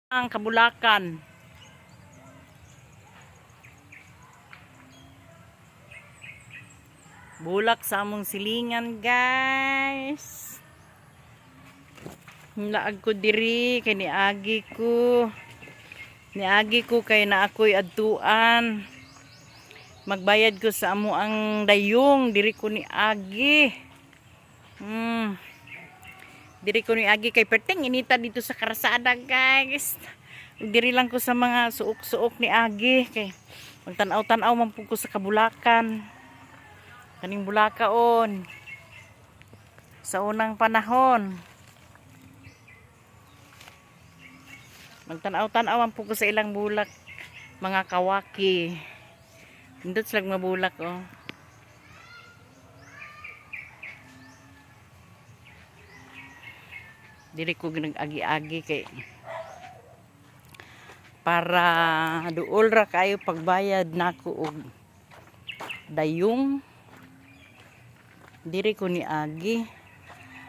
Ang Kabulakan. Bulak sa among silingan, guys. Laag ko diri kay niagi ko. Niagi ko kay na ako'y adtuan. Magbayad ko sa amo ang dayong diri ko niagi. Diri ko niagi kay perting inita dito sa karsada, guys. Diri lang ko sa mga suok-suok ni agi kay magtanaw-tanaw man pud ko sa Kabulakan. Kaning Bulakaon sa unang panahon. Magtanaw-tanaw man pud ko sa ilang bulak, mga kawaki. Indot sila mabulak, oh. Dili ko ginag-agi-agi kay para duol ra kayo pagbayad nako og dayong. Diri ko ni agi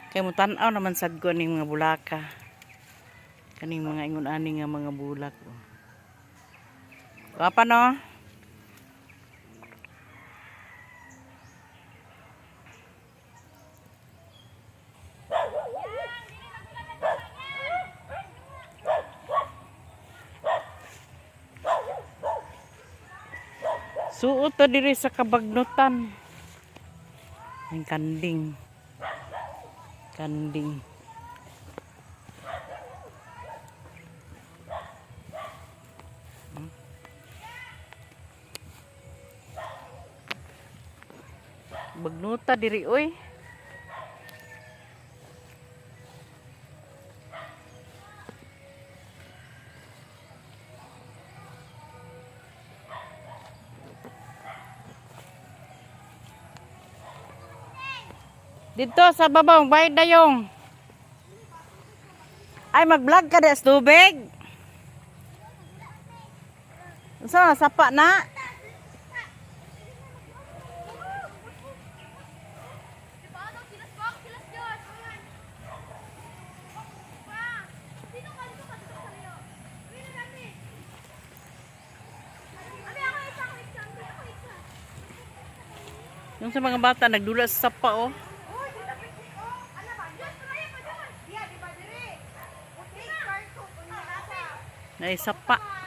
kay mo tan-aw naman sad ko ning mga bulaka, kaning mga ingon ani nga mga bulak, oh. Apa no? Suot ta diri sa kabagnutan. Ang kanding. Kanding. Bagnuta diri oy. Dito sa babaw, bayad na yung. Ay, mag-vlog ka des tubig. Saan, sapa na? Yung sa mga bata, nagdula sa sapa, oh. Naisapa.